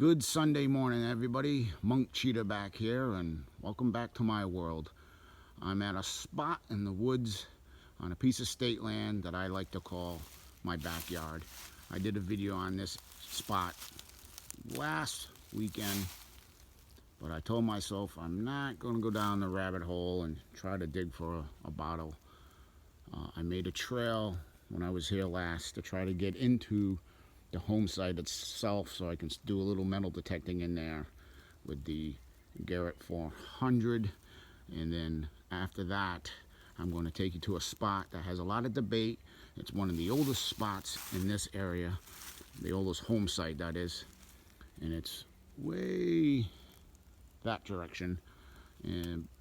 Good Sunday morning, everybody. Monk Cheetah back here, and welcome back to my world. I'm at a spot in the woods on a piece of state land that I like to call my backyard. I did a video on this spot last weekend, but I told myself I'm not going to go down the rabbit hole and try to dig for a bottle. I made a trail when I was here last to try to get into the home site itself, so I can do a little metal detecting in there with the Garrett 400. And then after that, I'm going to take you to a spot that has a lot of debate. It's one of the oldest spots in this area, the oldest home site that is, and it's way that direction.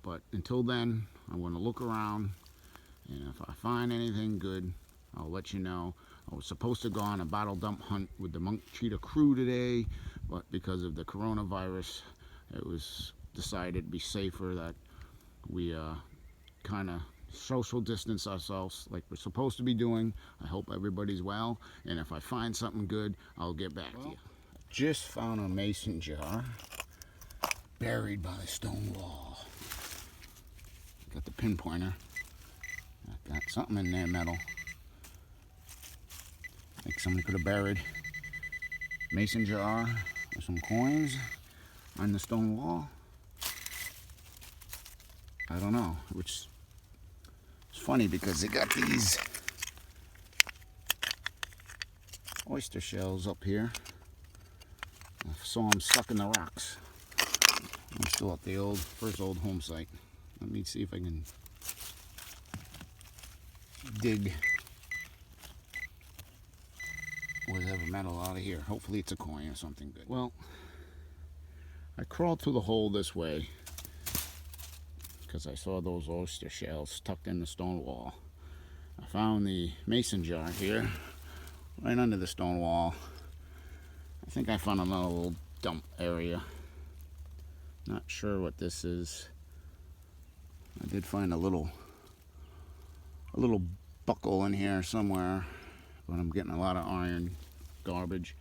But until then, I'm going to look around, and if I find anything good, I'll let you know. I was supposed to go on a bottle dump hunt with the Monk Cheetah crew today, but because of the coronavirus, it was decided to be safer that we kind of social distance ourselves like we're supposed to be doing. I hope everybody's well, and if I find something good, I'll get back to you. Just found a mason jar buried by the stone wall. Got the pinpointer. Got something in there, metal. Like somebody could have buried mason jar with some coins on the stone wall. I don't know, which is funny because they got these oyster shells up here. I saw them stuck in the rocks. I'm still at the first old home site. Let me see if I can dig whatever metal out of here. Hopefully it's a coin or something good. Well, I crawled through the hole this way because I saw those oyster shells tucked in the stone wall. I found the mason jar here, right under the stone wall. I think I found another little dump area. Not sure what this is. I did find a little buckle in here somewhere, but I'm getting a lot of iron garbage.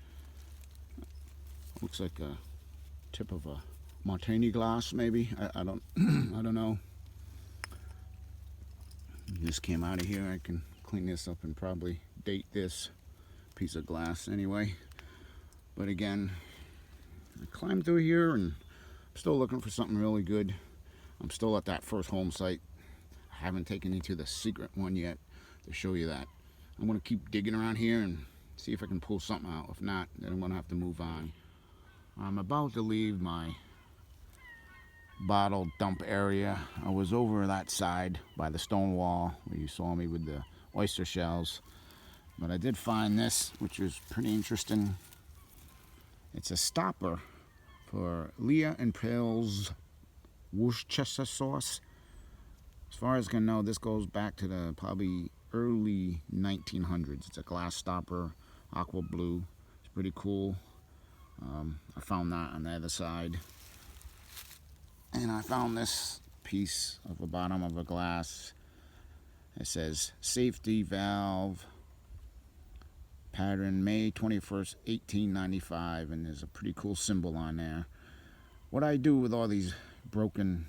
Looks like a tip of a martini glass, maybe. I don't I don't know. This came out of here. I can clean this up and probably date this piece of glass anyway. But again, I climbed through here and I'm still looking for something really good. I'm still at that first home site. I haven't taken you to the secret one yet to show you that. I'm going to keep digging around here and see if I can pull something out. If not, then I'm going to have to move on. I'm about to leave my bottle dump area. I was over that side by the stone wall where you saw me with the oyster shells. But I did find this, which was pretty interesting. It's a stopper for Leah and Pearl's Worcestershire sauce. As far as I can know, this goes back to the probably early 1900s. It's a glass stopper, aqua blue. It's pretty cool. I found that on the other side. And I found this piece of the bottom of a glass. It says safety valve pattern May 21st, 1895, and there's a pretty cool symbol on there. What I do with all these broken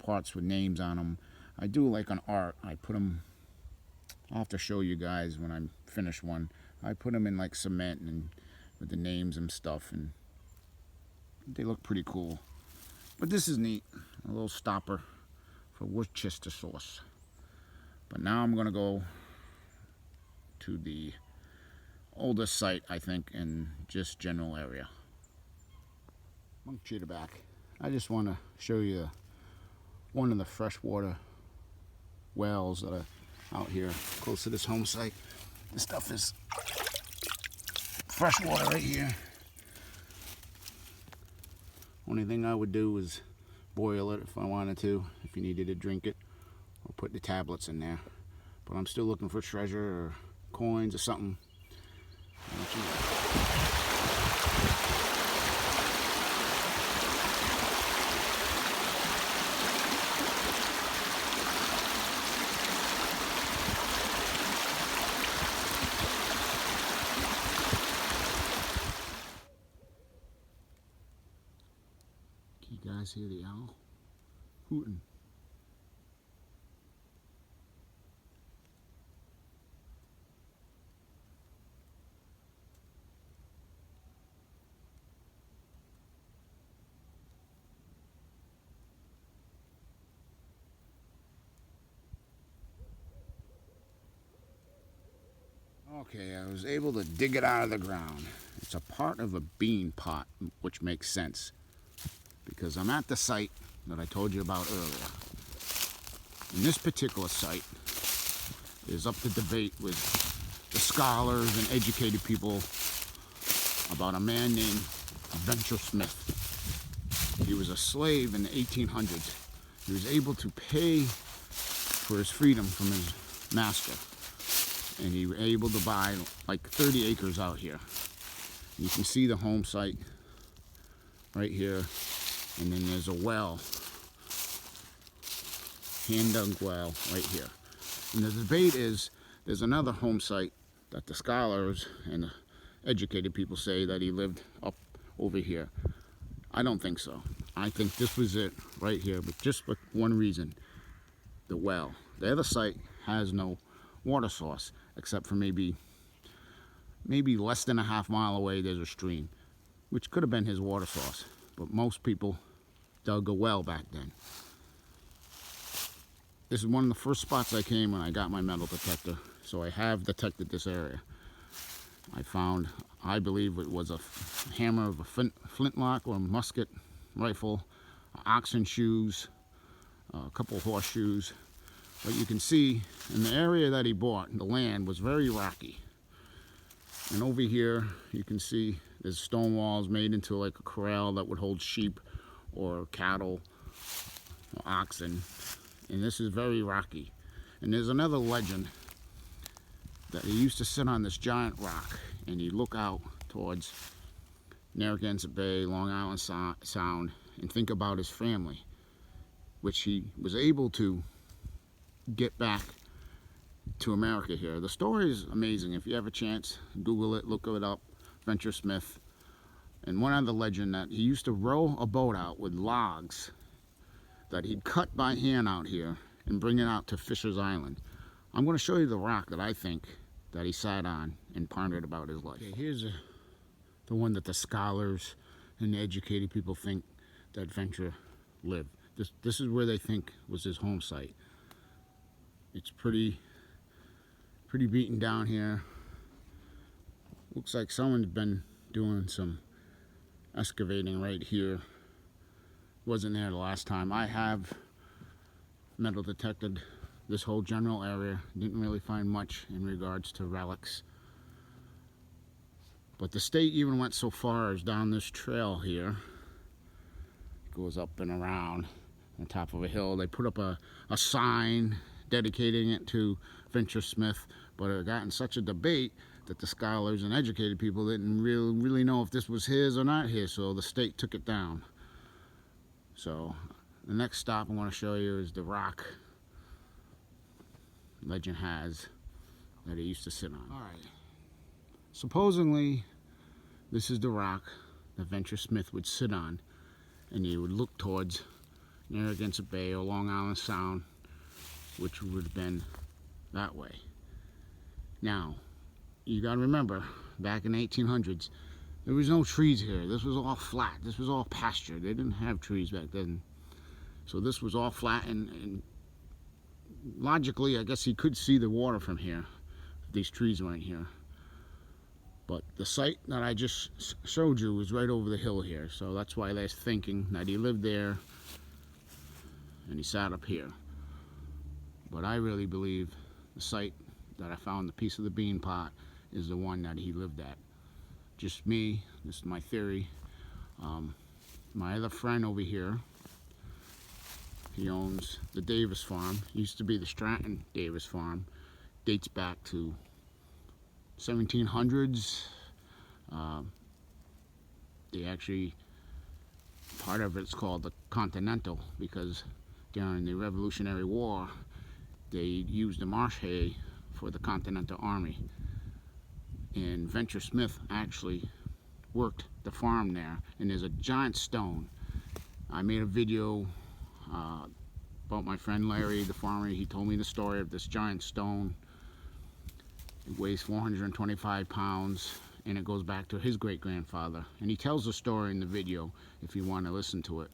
parts with names on them, I do like an art. I put them, I'll have to show you guys when I finish one. I put them in like cement and with the names and stuff, and they look pretty cool. But this is neat, a little stopper for Worcestershire sauce. But now I'm going to go to the oldest site, I think, in just general area. Monk Cheetah back. I just want to show you one of the freshwater wells that are out here close to this home site. This stuff is freshwater right here. Only thing I would do is boil it if I wanted to, if you needed to drink it, or put the tablets in there. But I'm still looking for treasure or coins or something. I'll let you know. You guys hear the owl hooting? Okay, I was able to dig it out of the ground. It's a part of a bean pot, which makes sense because I'm at the site that I told you about earlier. And this particular site is up to debate with the scholars and educated people about a man named Venture Smith. He was a slave in the 1800s. He was able to pay for his freedom from his master. And he was able to buy like 30 acres out here. You can see the home site right here. And then there's a well, hand-dug well right here. And the debate is, there's another home site that the scholars and the educated people say that he lived up over here. I don't think so. I think this was it right here, but just for one reason, the well. The other site has no water source, except for maybe less than a half-mile away there's a stream, which could have been his water source, but most people dug a well back then. This is one of the first spots I came when I got my metal detector, so I have detected this area. I found, I believe it was a hammer of a flintlock or a musket rifle, oxen shoes, a couple horseshoes. But you can see in the area that he bought, the land was very rocky. And over here, you can see there's stone walls made into like a corral that would hold sheep or cattle or oxen. And this is very rocky. And there's another legend that he used to sit on this giant rock and he'd look out towards Narragansett Bay, Long Island Sound, and think about his family, which he was able to get back to America here. The story is amazing. If you have a chance, Google it, look it up, Venture Smith. And one other legend that he used to row a boat out with logs that he'd cut by hand out here and bring it out to Fisher's Island. I'm going to show you the rock that I think that he sat on and pondered about his life. Okay, here's the one that the scholars and the educated people think that Venture lived. This is where they think was his home site. It's pretty beaten down here. Looks like someone's been doing some excavating right here. Wasn't there the last time. I have metal detected this whole general area. Didn't really find much in regards to relics. But the state even went so far as down this trail here. It goes up and around on top of a hill. They put up a sign dedicating it to Venture Smith, but it got in such a debate that the scholars and educated people didn't really know if this was his or not his, so the state took it down. So the next stop I want to show you is the rock legend has that he used to sit on. Alright, supposedly this is the rock that Venture Smith would sit on, and he would look towards Narragansett Bay or Long Island Sound, which would have been that way. Now, you got to remember, back in the 1800s, there was no trees here. This was all flat. This was all pasture. They didn't have trees back then. So this was all flat, and logically, I guess he could see the water from here if these trees weren't here. But the site that I just showed you was right over the hill here. So that's why they're thinking that he lived there and he sat up here. But I really believe the site that I found the piece of the bean pot is the one that he lived at. Just me, this is my theory. My other friend over here, he owns the Davis farm. It used to be the Stratton Davis farm. Dates back to 1700s. They actually, part of it's called the Continental because during the Revolutionary War, they used the marsh hay for the Continental Army. And Venture Smith actually worked the farm there. And there's a giant stone I made a video about my friend Larry, the farmer. He told me the story of this giant stone. It weighs 425 pounds, and it goes back to his great-grandfather. And he tells the story in the video if you want to listen to it.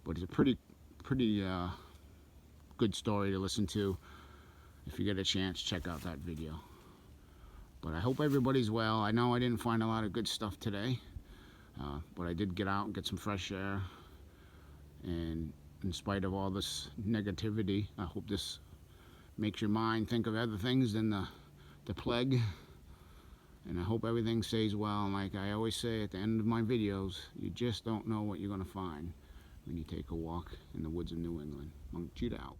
But it's a pretty good story to listen to. If you get a chance, check out that video. But I hope everybody's well. I know I didn't find a lot of good stuff today, but I did get out and get some fresh air. And in spite of all this negativity, I hope this makes your mind think of other things than the plague. And I hope everything stays well. And like I always say at the end of my videos, you just don't know what you're going to find when you take a walk in the woods of New England. Monk Cheetah out.